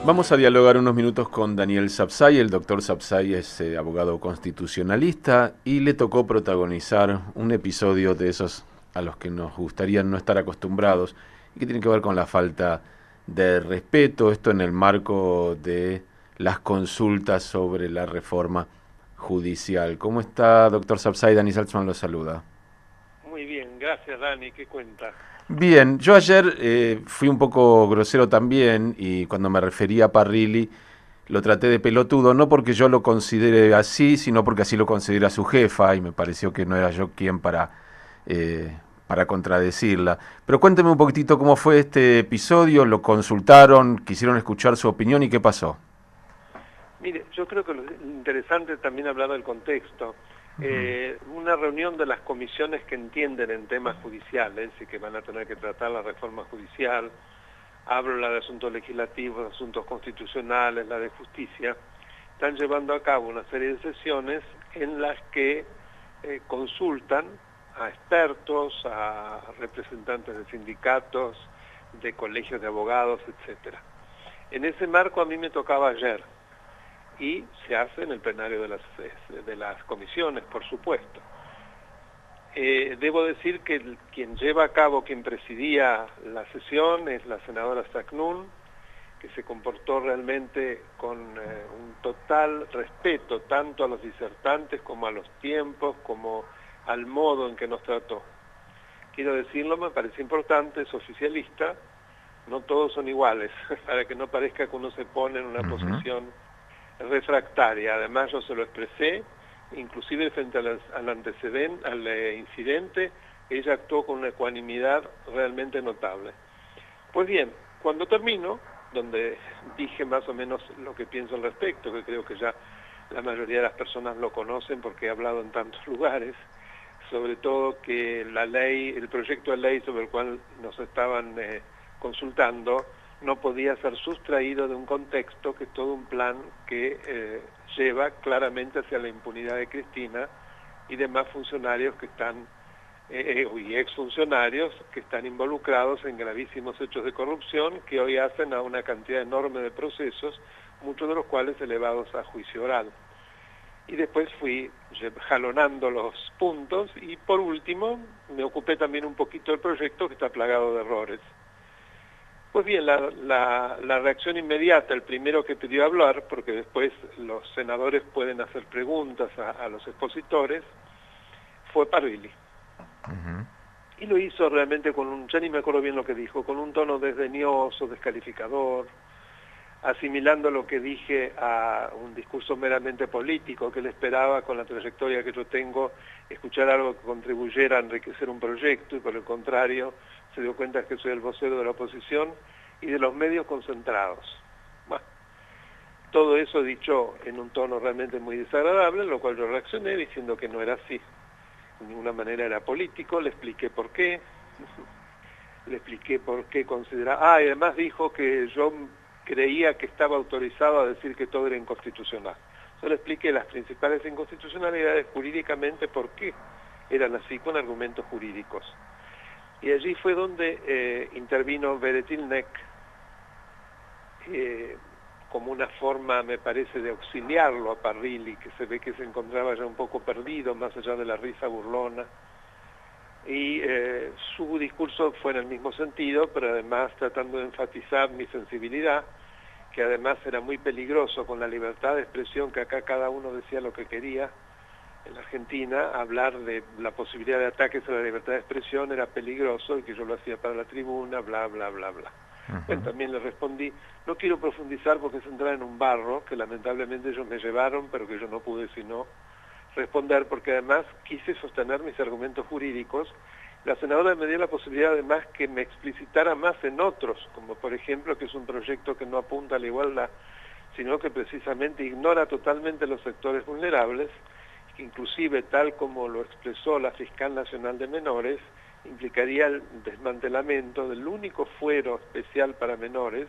Vamos a dialogar unos minutos con Daniel Sapsay. El doctor Sapsay es abogado constitucionalista y le tocó protagonizar un episodio de esos a los que nos gustaría no estar acostumbrados y que tiene que ver con la falta de respeto, esto en el marco de las consultas sobre la reforma judicial. ¿Cómo está, doctor Sapsay? Dani Saltzman lo saluda. Muy bien, gracias Dani, ¿qué cuenta? Bien, yo ayer fui un poco grosero también y cuando me refería a Parrilli lo traté de pelotudo, no porque yo lo considere así, sino porque así lo considera su jefa y me pareció que no era yo quien para contradecirla. Pero cuénteme un poquitito cómo fue este episodio, lo consultaron, quisieron escuchar su opinión y qué pasó. Mire, yo creo que lo interesante es también hablar del contexto. Una reunión de las comisiones que entienden en temas judiciales y que van a tener que tratar la reforma judicial, hablo la de asuntos legislativos, asuntos constitucionales, la de justicia, están llevando a cabo una serie de sesiones en las que consultan a expertos, a representantes de sindicatos, de colegios de abogados, etcétera. En ese marco a mí me tocaba ayer y se hace en el plenario de las comisiones, por supuesto. Debo decir que quien lleva a cabo, quien presidía la sesión es la senadora Sacnún, que se comportó realmente con un total respeto tanto a los disertantes como a los tiempos, como al modo en que nos trató. Quiero decirlo, me parece importante, es oficialista, no todos son iguales, para que no parezca que uno se pone en una posición refractaria. Además yo se lo expresé, inclusive frente al antecedente, al incidente, ella actuó con una ecuanimidad realmente notable. Pues bien, cuando termino, donde dije más o menos lo que pienso al respecto, que creo que ya la mayoría de las personas lo conocen porque he hablado en tantos lugares, sobre todo que la ley, el proyecto de ley sobre el cual nos estaban consultando, no podía ser sustraído de un contexto que es todo un plan que lleva claramente hacia la impunidad de Cristina y demás funcionarios que están, y exfuncionarios que están involucrados en gravísimos hechos de corrupción que hoy hacen a una cantidad enorme de procesos, muchos de los cuales elevados a juicio oral. Y después fui jalonando los puntos y por último me ocupé también un poquito del proyecto que está plagado de errores. Pues bien, la reacción inmediata, el primero que pidió hablar, porque después los senadores pueden hacer preguntas a los expositores, fue Parrilli. Y lo hizo realmente ya ni me acuerdo bien lo que dijo, con un tono desdeñoso, descalificador, asimilando lo que dije a un discurso meramente político, que él esperaba con la trayectoria que yo tengo, escuchar algo que contribuyera a enriquecer un proyecto, y por el contrario, se dio cuenta que soy el vocero de la oposición y de los medios concentrados. Bueno, todo eso dicho en un tono realmente muy desagradable, en lo cual yo reaccioné diciendo que no era así, de ninguna manera era político, le expliqué por qué, consideraba, y además dijo que yo creía que estaba autorizado a decir que todo era inconstitucional. Yo le expliqué las principales inconstitucionalidades jurídicamente por qué eran así, con argumentos jurídicos. Y allí fue donde intervino Beretilneck como una forma, me parece, de auxiliarlo a Parrilli, que se ve que se encontraba ya un poco perdido, más allá de la risa burlona. Y su discurso fue en el mismo sentido, pero además tratando de enfatizar mi sensibilidad, que además era muy peligroso con la libertad de expresión, que acá cada uno decía lo que quería. En la Argentina, hablar de la posibilidad de ataques a la libertad de expresión era peligroso y que yo lo hacía para la tribuna, bla, bla, bla, bla. Bueno, también le respondí, no quiero profundizar porque es entrar en un barro, que lamentablemente ellos me llevaron, pero que yo no pude sino responder, porque además quise sostener mis argumentos jurídicos. La senadora me dio la posibilidad además que me explicitara más en otros, como por ejemplo que es un proyecto que no apunta a la igualdad, sino que precisamente ignora totalmente los sectores vulnerables, que inclusive tal como lo expresó la Fiscal Nacional de Menores, implicaría el desmantelamiento del único fuero especial para menores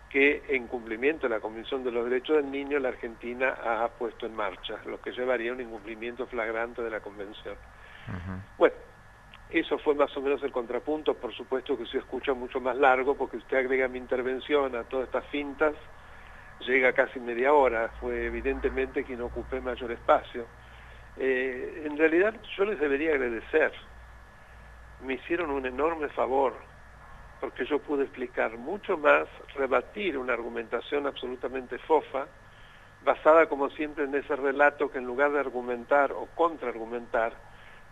que en cumplimiento de la Convención de los Derechos del Niño la Argentina ha puesto en marcha, lo que llevaría a un incumplimiento flagrante de la Convención. Bueno, Eso fue más o menos el contrapunto. Por supuesto que se escucha mucho más largo, porque usted agrega mi intervención a todas estas fintas, llega casi media hora. Fue evidentemente que no ocupé mayor espacio. En realidad yo les debería agradecer. Me hicieron un enorme favor, porque yo pude explicar mucho más, rebatir una argumentación absolutamente fofa, basada como siempre en ese relato que en lugar de argumentar o contraargumentar,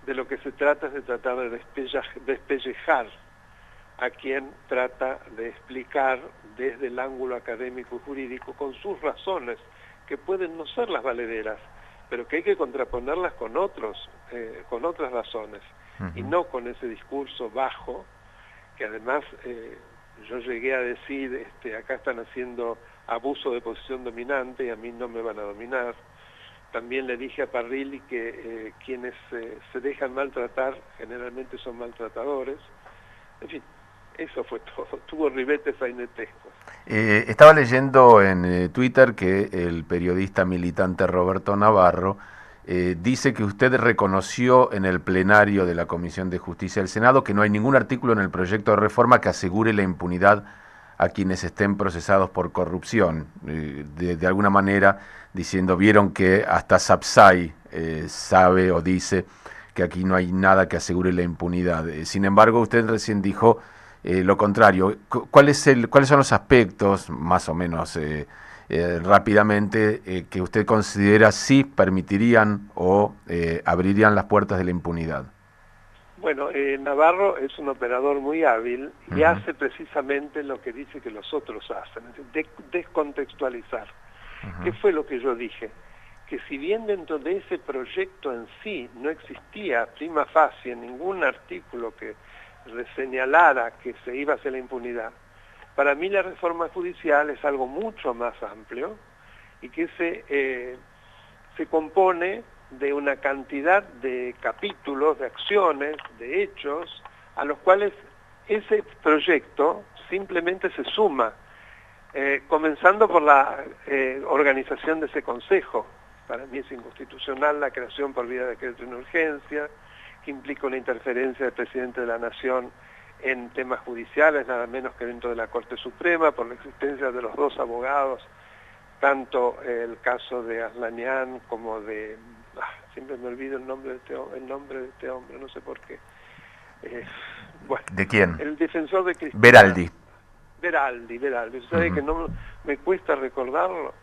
de lo que se trata es de tratar de despellejar a quien trata de explicar desde el ángulo académico y jurídico con sus razones, que pueden no ser las valederas, pero que hay que contraponerlas con otras razones, y no con ese discurso bajo, que además yo llegué a decir, acá están haciendo abuso de posición dominante y a mí no me van a dominar. También le dije a Parrilli que quienes se dejan maltratar generalmente son maltratadores. En fin, eso fue todo. Tuvo ribetes sainetescos. Estaba leyendo en Twitter que el periodista militante Roberto Navarro dice que usted reconoció en el plenario de la Comisión de Justicia del Senado que no hay ningún artículo en el proyecto de reforma que asegure la impunidad a quienes estén procesados por corrupción. De alguna manera diciendo, vieron que hasta Sabsay sabe o dice que aquí no hay nada que asegure la impunidad. Sin embargo, usted recién dijo lo contrario. ¿Cuáles son los aspectos, más o menos rápidamente, que usted considera sí permitirían o abrirían las puertas de la impunidad? Bueno, Navarro es un operador muy hábil y hace precisamente lo que dice que los otros hacen, es decir, descontextualizar. ¿Qué fue lo que yo dije? Que si bien dentro de ese proyecto en sí no existía prima facie ningún artículo que señalara que se iba hacia la impunidad, para mí la reforma judicial es algo mucho más amplio y que se compone de una cantidad de capítulos, de acciones, de hechos, a los cuales ese proyecto simplemente se suma, comenzando por la organización de ese consejo. Para mí es inconstitucional la creación por vía de decreto de urgencia, que implica una interferencia del presidente de la Nación en temas judiciales, nada menos que dentro de la Corte Suprema, por la existencia de los dos abogados, tanto el caso de Aslanian como de... siempre me olvido el nombre de este hombre, no sé por qué. Bueno, ¿de quién? El defensor de Cristina. Veraldi. Veraldi. ¿Sabe que no me cuesta recordarlo?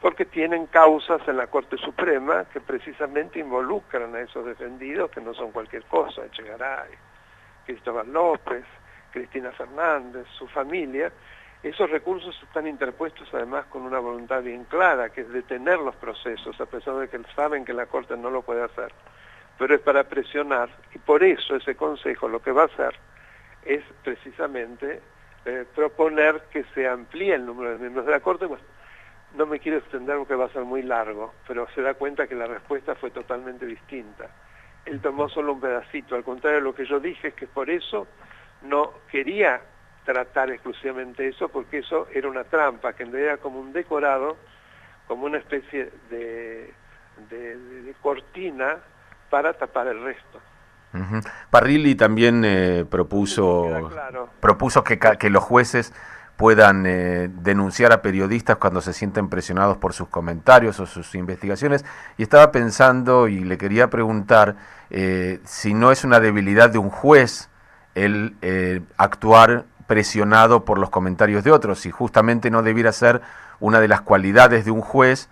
Porque tienen causas en la Corte Suprema que precisamente involucran a esos defendidos, que no son cualquier cosa, Echegaray, Cristóbal López, Cristina Fernández, su familia. Esos recursos están interpuestos además con una voluntad bien clara, que es detener los procesos, a pesar de que saben que la Corte no lo puede hacer. Pero es para presionar, y por eso ese Consejo lo que va a hacer es precisamente proponer que se amplíe el número de miembros de la Corte. Bueno, no me quiero extender porque va a ser muy largo, pero se da cuenta que la respuesta fue totalmente distinta. Él tomó solo un pedacito, al contrario de lo que yo dije, es que por eso no quería tratar exclusivamente eso, porque eso era una trampa, que en realidad era como un decorado, como una especie de cortina para tapar el resto. Parrilli también propuso que los jueces puedan denunciar a periodistas cuando se sienten presionados por sus comentarios o sus investigaciones, y estaba pensando y le quería preguntar si no es una debilidad de un juez el actuar presionado por los comentarios de otros, si justamente no debiera ser una de las cualidades de un juez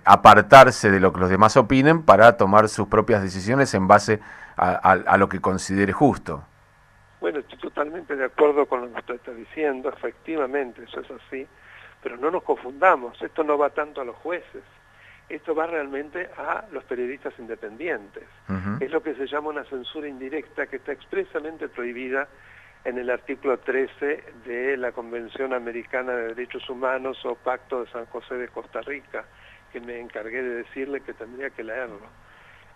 apartarse de lo que los demás opinen para tomar sus propias decisiones en base a lo que considere justo. Bueno, estoy totalmente de acuerdo con lo que usted está diciendo, efectivamente eso es así, pero no nos confundamos, esto no va tanto a los jueces, esto va realmente a los periodistas independientes. Es lo que se llama una censura indirecta, que está expresamente prohibida en el artículo 13 de la Convención Americana de Derechos Humanos o Pacto de San José de Costa Rica, que me encargué de decirle que tendría que leerlo.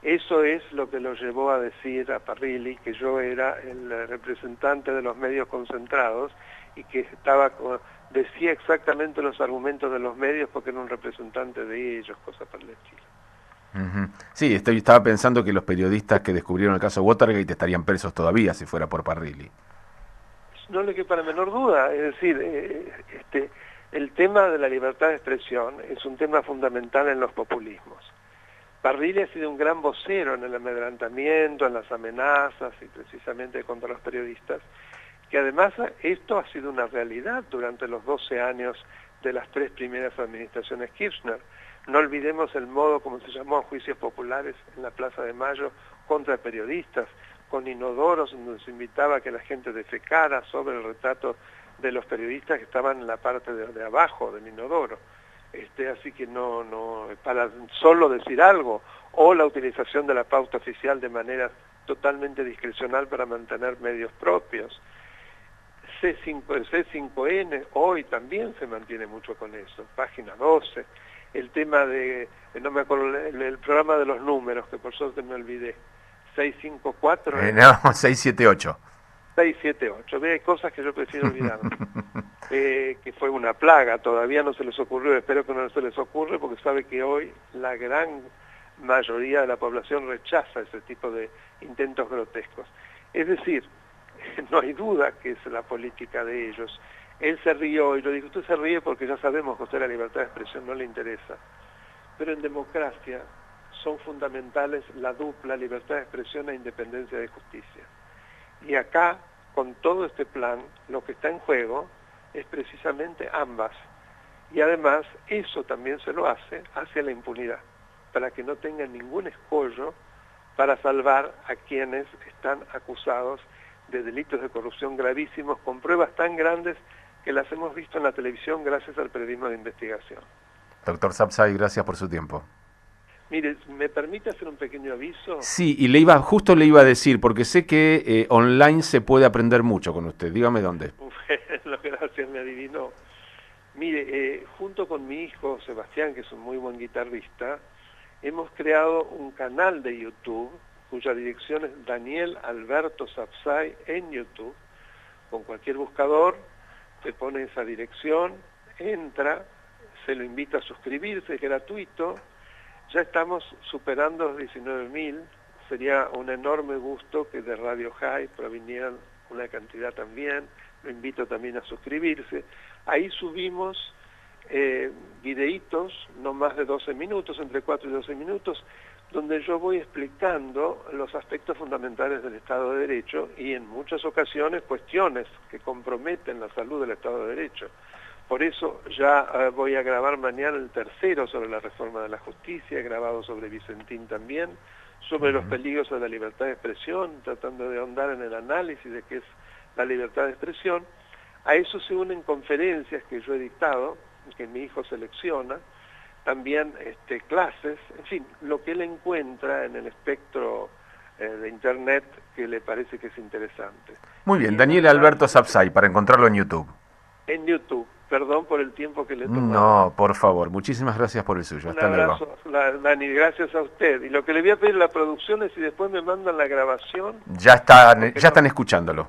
Eso es lo que lo llevó a decir a Parrilli que yo era el representante de los medios concentrados y que decía exactamente los argumentos de los medios porque era un representante de ellos, cosa por el estilo. Ujú. Sí, estaba pensando que los periodistas que descubrieron el caso Watergate estarían presos todavía si fuera por Parrilli. No le quepa la menor duda, es decir, el tema de la libertad de expresión es un tema fundamental en los populismos. Parrilli ha sido un gran vocero en el amedrentamiento, en las amenazas y precisamente contra los periodistas, que además esto ha sido una realidad durante los 12 años de las 3 primeras administraciones Kirchner. No olvidemos el modo como se llamó juicios populares en la Plaza de Mayo contra periodistas, con inodoros donde se invitaba a que la gente defecara sobre el retrato de los periodistas que estaban en la parte de abajo del inodoro. Así que no para solo decir algo, o la utilización de la pauta oficial de manera totalmente discrecional para mantener medios propios. C5N hoy también se mantiene mucho con eso, página 12, el tema de, no me acuerdo, el programa de los números, que por suerte me olvidé, 654... No, 678. 678, ve, hay cosas que yo prefiero olvidar. Que fue una plaga, todavía no se les ocurrió, espero que no se les ocurre, porque sabe que hoy la gran mayoría de la población rechaza ese tipo de intentos grotescos. Es decir, no hay duda que es la política de ellos. Él se rió, y yo digo, usted se ríe porque ya sabemos que a usted la libertad de expresión no le interesa. Pero en democracia son fundamentales la dupla libertad de expresión e independencia de justicia. Y acá, con todo este plan, lo que está en juego es precisamente ambas. Y además, eso también se lo hace hacia la impunidad, para que no tengan ningún escollo para salvar a quienes están acusados de delitos de corrupción gravísimos, con pruebas tan grandes que las hemos visto en la televisión gracias al periodismo de investigación. Doctor Sabzai, gracias por su tiempo. Mire, ¿me permite hacer un pequeño aviso? Sí, y justo le iba a decir, porque sé que online se puede aprender mucho con usted. Dígame dónde. Bueno, gracias, me adivinó. Mire, junto con mi hijo Sebastián, que es un muy buen guitarrista, hemos creado un canal de YouTube, cuya dirección es Daniel Alberto Sabzai en YouTube. Con cualquier buscador, te pone esa dirección, entra, se lo invita a suscribirse, es gratuito. Ya estamos superando los 19.000, sería un enorme gusto que de Radio High provinieran una cantidad también, lo invito también a suscribirse. Ahí subimos videitos, no más de 12 minutos, entre 4 y 12 minutos, donde yo voy explicando los aspectos fundamentales del Estado de Derecho y en muchas ocasiones cuestiones que comprometen la salud del Estado de Derecho. Por eso ya voy a grabar mañana el tercero sobre la reforma de la justicia, he grabado sobre Vicentín también, sobre los peligros de la libertad de expresión, tratando de ahondar en el análisis de qué es la libertad de expresión. A eso se unen conferencias que yo he dictado, que mi hijo selecciona, también clases, en fin, lo que él encuentra en el espectro de Internet que le parece que es interesante. Muy bien, Daniel Alberto Sabzai, para encontrarlo en YouTube. En YouTube. Perdón por el tiempo que le tomó. No, por favor. Muchísimas gracias por el suyo. Hasta luego. Un abrazo, Dani, gracias a usted. Y lo que le voy a pedir a la producción es si después me mandan la grabación. Ya están escuchándolo.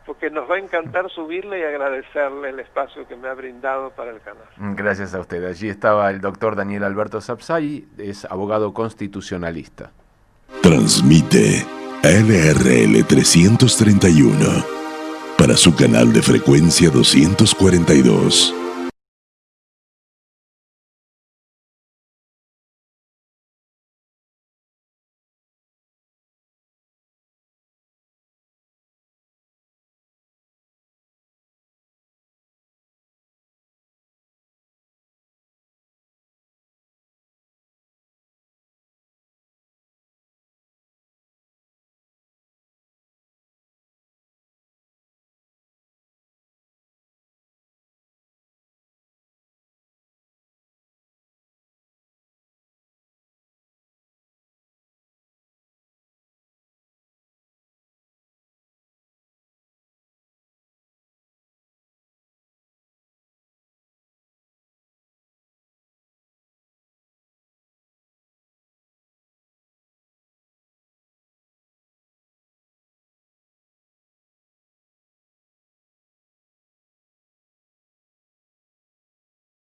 Porque nos va a encantar subirle y agradecerle el espacio que me ha brindado para el canal. Gracias a usted. Allí estaba el doctor Daniel Alberto Sabzai, es abogado constitucionalista. Transmite LRL 331 para su canal de frecuencia 242.